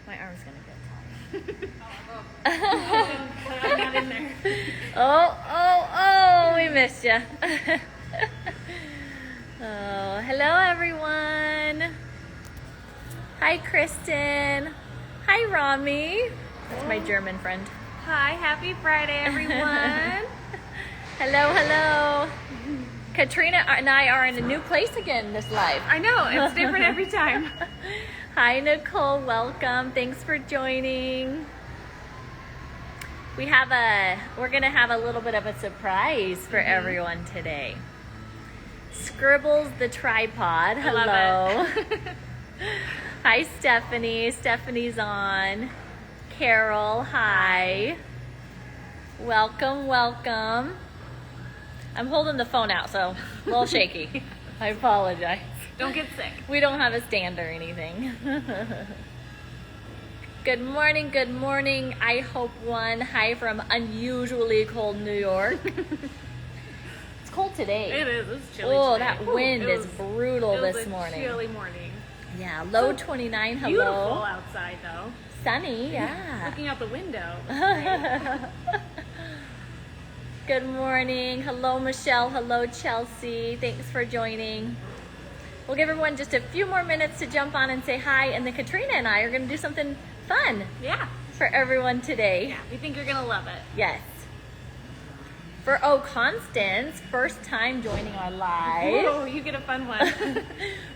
My arm's gonna get tired. I'm not in there. Oh, we missed you. Oh, hello everyone. Hi Kristen. Hi Rami. That's my German friend. Hi, happy Friday, everyone. Hello. Katrina and I are in a new place again this live. I know, it's different every time. Hi Nicole, welcome. Thanks for joining. We're gonna have a little bit of a surprise for everyone today. Scribbles the tripod. Hello. I love it. Hi Stephanie. Stephanie's on. Carol, hi. Welcome. I'm holding the phone out, so a little shaky. I apologize. Don't get sick. We don't have a stand or anything. Good morning. I hope one. Hi from unusually cold New York. It's cold today. It is. It's chilly. Oh, today. that wind is brutal it was this a morning. Chilly morning. Yeah, low 29. Hello. Beautiful outside though. Sunny, yeah. Looking out the window. Good morning. Hello, Michelle. Hello, Chelsea. Thanks for joining. We'll give everyone just a few more minutes to jump on and say hi, and then Katrina and I are going to do something fun Yeah. for everyone today. Yeah. We think you're gonna love it. Yes. For Constance, first time joining our live. Oh, you get a fun one.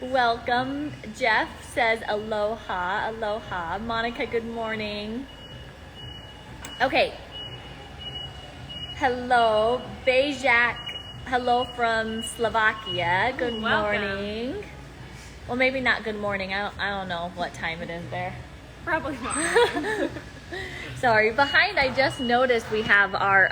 Welcome. Jeff says aloha. Monica, good morning. Okay. Hello, Bejak. Hello from Slovakia. Good welcome. morning. Well, maybe not good morning. I don't know what time it is there. Probably not. Sorry. Behind, I just noticed we have our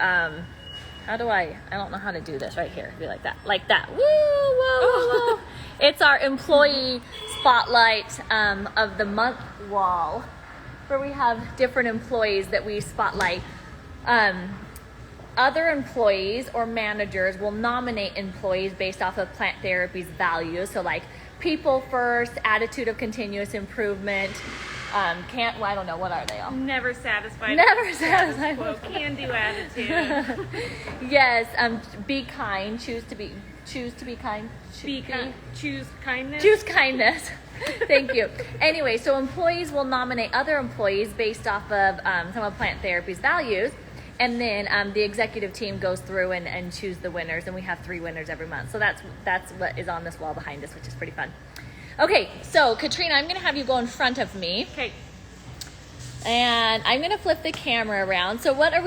I don't know how to do this right here. Be like that. Woo. It's our employee spotlight of the month wall, where we have different employees that we spotlight. Other employees or managers will nominate employees based off of Plant Therapy's values. So like people first, attitude of continuous improvement, I don't know, what are they all? Never satisfied. Never satisfied. Well, can-do attitude. Yes, be kind, choose to be kind. Choose kindness. Choose kindness. Thank you. Anyway, so employees will nominate other employees based off of some of Plant Therapy's values. And then the executive team goes through and choose the winners, and we have 3 winners every month. So that's what is on this wall behind us, which is pretty fun. Okay, so Katrina, I'm going to have you go in front of me. Okay. And I'm going to flip the camera around. So where are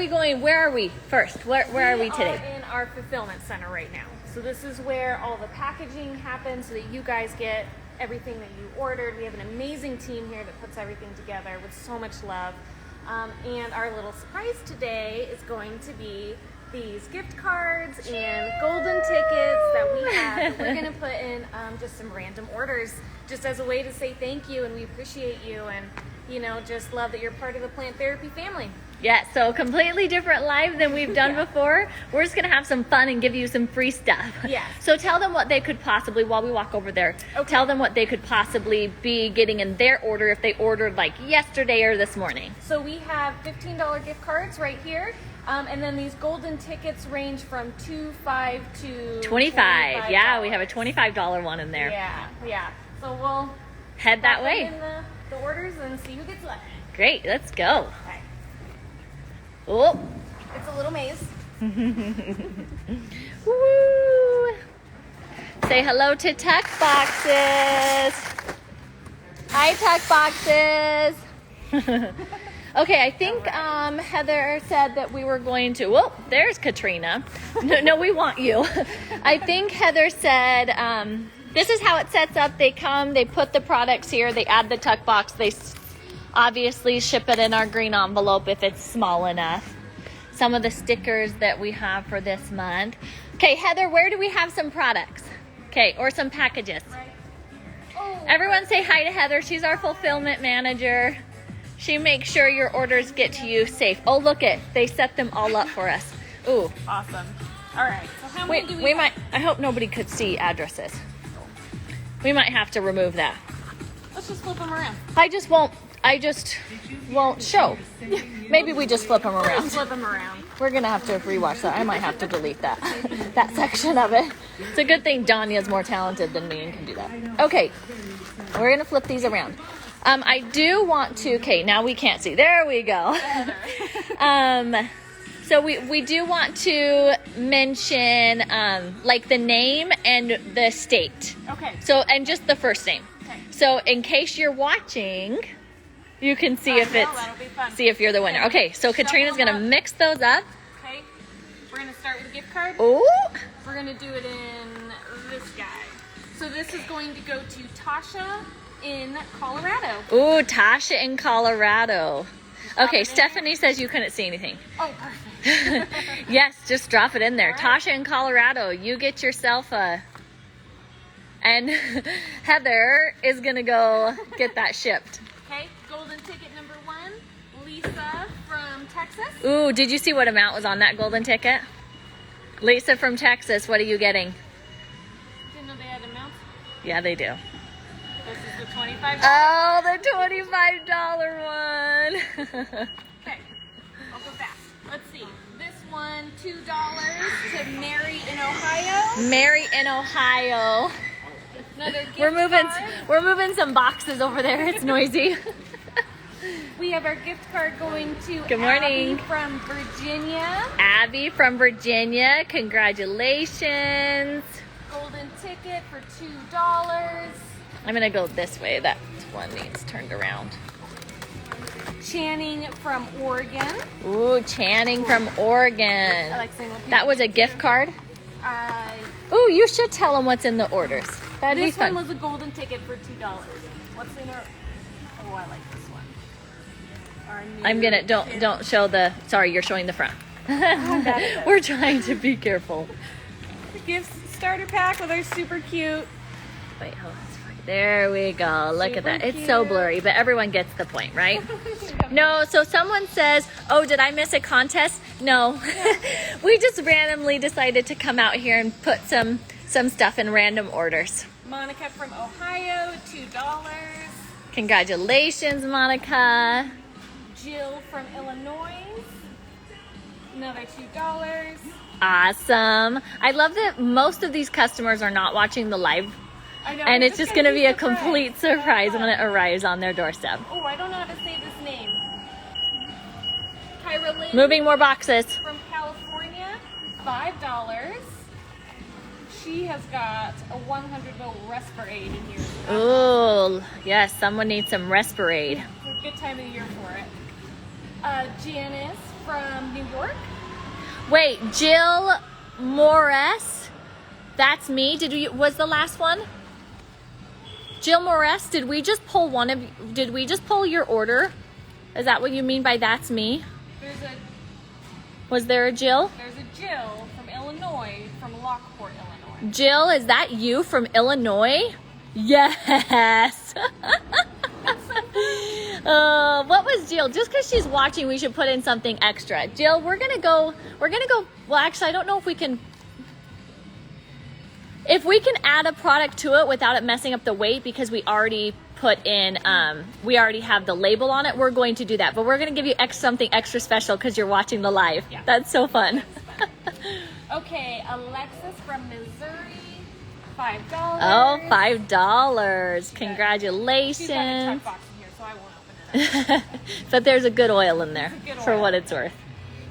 we first? Where are we today? We are in our fulfillment center right now. So this is where all the packaging happens so that you guys get everything that you ordered. We have an amazing team here that puts everything together with so much love. And our little surprise today is going to be these gift cards and golden tickets that we have. We're going to put in just some random orders just as a way to say thank you, and we appreciate you, and just love that you're part of the Plant Therapy family. Yeah, so completely different live than we've done before. We're just going to have some fun and give you some free stuff. Yes. So tell them what they could possibly, while we walk over there, tell them what they could possibly be getting in their order if they ordered like yesterday or this morning. So we have $15 gift cards right here. And then these golden tickets range from $25 to $25. Yeah, we have a $25 one in there. Yeah. So we'll head that way. In the orders and see who gets lucky. Great, let's go. Okay. Oh. It's a little maze. Woo! Say hello to Tuck Boxes. Hi, Tuck Boxes. Okay, I think Heather said that we were going to. Well, there's Katrina. No, we want you. I think Heather said this is how it sets up. They come, they put the products here, they add the Tuck Box, they obviously ship it in our green envelope if it's small enough. Some of the stickers that we have for this month. Okay, Heather, where do we have some products? Okay, or some packages. Right. Everyone say hi to Heather. She's our fulfillment manager. She makes sure your orders get to you safe. Oh, look it. They set them all up for us. Ooh. Awesome. All right. So how many do we might, I hope nobody could see addresses. We might have to remove that. Let's just flip them around. I just won't I just won't show. Maybe we just flip them around. Flip them around. We're gonna have to rewatch that. I might have to delete that section of it. It's a good thing Danya's more talented than me and can do that. Okay, we're gonna flip these around. I do want to. Okay, now we can't see. There we go. So we do want to mention like the name and the state. Okay. So and just the first name. Okay. So in case you're watching, you can see if that'll be fun. see if you're the winner. Okay, so Katrina's gonna mix those up. Okay. We're gonna start with a gift card. Ooh. We're gonna do it in this guy. So this is going to go to Tasha in Colorado. Ooh, Tasha in Colorado. Okay, Stephanie says you couldn't see anything. Oh, perfect. Yes, just drop it in there. All right. Tasha in Colorado, you get yourself a... And Heather is going to go get that shipped. Okay, golden ticket number 1, Lisa from Texas. Ooh, did you see what amount was on that golden ticket? Lisa from Texas, what are you getting? Didn't know they had amounts. Yeah, they do. This is the $25. Oh, the $25 one. Okay, I'll go fast. Let's see. This one, $2 to Mary in Ohio. Mary in Ohio. Another gift card. We're moving some boxes over there. It's noisy. We have our gift card going to Good morning. Abby from Virginia. Abby from Virginia, congratulations. Golden ticket for $2. I'm gonna go this way. That one needs turned around. Channing from Oregon. Ooh, Channing from Oregon. I like saying what That was a gift card? Uh, Ooh, you should tell them what's in the orders. That'd be this fun. one was a golden ticket for $2. What's in our... Oh, I like this one. Our new I'm gonna, don't show the, sorry, you're showing the front. We're trying to be careful. gift starter pack with our super cute. Wait, hold on. There we go. Look at that. Super It's so cute. blurry, but everyone gets the point, right? No, so someone says, oh, did I miss a contest? No. We just randomly decided to come out here and put some stuff in random orders. Monica from Ohio, $2. Congratulations, Monica. Jill from Illinois, another $2. Awesome. I love that most of these customers are not watching the live, I know, and it's just going to be a surprised. complete surprise when it arrives on their doorstep. Oh, I don't know how to say this name. Kyra Lynn Moving more boxes. from California, $5. She has got a 100-ml Respirade in here. Ooh, yes, someone needs some Respirade. It's a good time of the year for it. Janice from New York. Wait, Jill Morris, that's me. Was the last one? Jill Morris, did we just pull your order? Is that what you mean by that's me? Was there a Jill? There's a Jill from Illinois, from Lockport, Illinois. Jill, is that you from Illinois? Yes. What was Jill? Just because she's watching, we should put in something extra. Jill, we're gonna go, well, actually, I don't know if we can add a product to it without it messing up the weight, because we already put in, we already have the label on it. We're going to do that, but we're going to give you something extra special because you're watching the live. Yeah. That's so fun. Okay, Alexis from Missouri, $5. Oh, $5. She's got a Congratulations. check box in here, so I won't open it up. But there's a good oil in there It's a good for oil. what it's worth.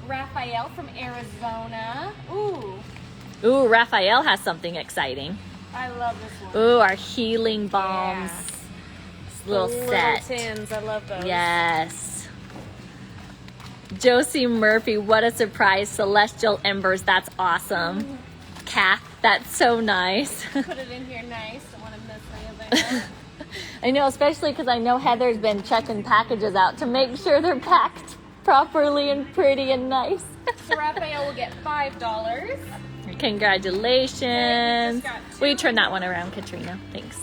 Raphael from Arizona. Ooh, Ooh, Raphael has something exciting. I love this one. Ooh, our healing balms. Yeah. Little The set. tins, I love those. Yes. Josie Murphy, what a surprise. Celestial Embers, that's awesome. Kath, that's so nice. Put it in here nice. Don't want to miss anything. I know, especially because I know Heather's been checking packages out to make sure they're packed properly and pretty and nice. So Raphael will get $5. Congratulations. Got two. Will you turn that one around, Katrina? Thanks.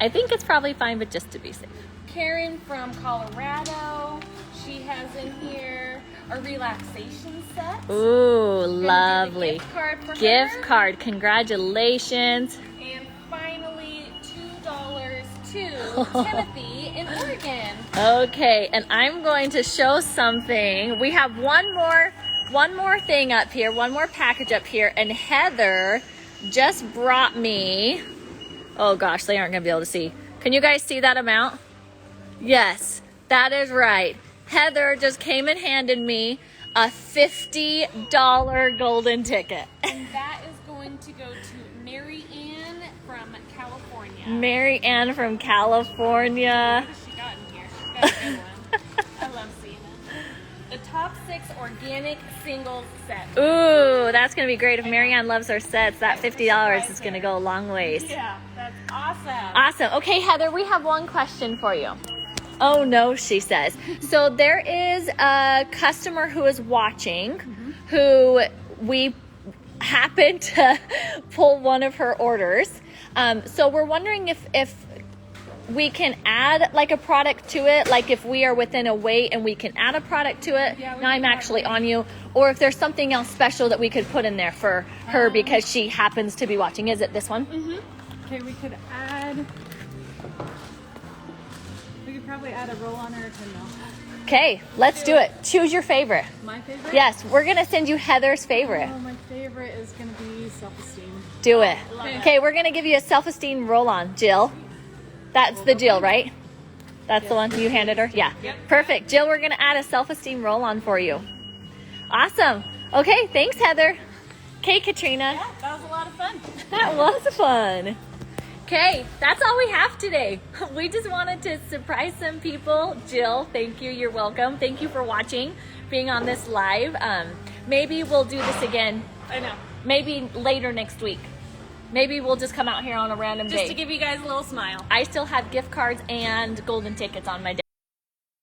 I think it's probably fine, but just to be safe. Karen from Colorado. She has in here a relaxation set. Ooh, Gonna do the lovely. Gift card for Gift her. card. Congratulations. And finally, $2 to to Timothy in Oregon. Okay, and I'm going to show something. We have one more thing up here, one more package up here, and Heather just brought me, oh gosh, they aren't gonna be able to see. Can you guys see that amount? Yes, that is right. Heather just came and handed me a $50 golden ticket. And that is going to go to Mary Ann from California. Mary Ann from California. What has she got in here? She's got a good one. I love seeing it. The top 6 organic singles set. Ooh, that's gonna be great. If Mary Ann loves her sets, that $50 is gonna go a long ways. Yeah, that's awesome. Awesome. Okay, Heather, we have one question for you. Oh no, she says. So there is a customer who is watching who we happened to pull one of her orders. So we're wondering if we can add like a product to it, like if we are within a weight and we can add a product to it. Yeah, we now I'm can actually on you. Or if there's something else special that we could put in there for her because she happens to be watching. Is it this one? Okay, we could add. We could probably add a roll-on or a 10 mil. Okay, let's do it. Choose your favorite. My favorite? Yes, we're going to send you Heather's favorite. Oh, my favorite is going to be self-esteem. Do it. Okay. Okay, we're going to give you a self-esteem roll-on. Jill, that's the Jill, right? That's the one you handed her? Yeah. Perfect. Jill, we're going to add a self-esteem roll-on for you. Awesome. Okay, thanks, Heather. Okay, Katrina. Yeah, that was a lot of fun. That was fun. Okay, that's all we have today. We just wanted to surprise some people. Jill, thank you. You're welcome. Thank you for watching, being on this live. Maybe we'll do this again. I know. Maybe later next week. Maybe we'll just come out here on a random Just day. to give you guys a little smile. I still have gift cards and golden tickets on my desk.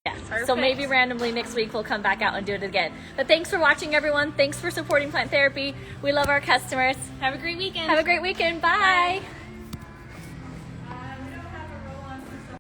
Yes. So Perfect. maybe randomly next week we'll come back out and do it again. But thanks for watching, everyone. Thanks for supporting Plant Therapy. We love our customers. Have a great weekend. Have a great weekend. Bye. Bye.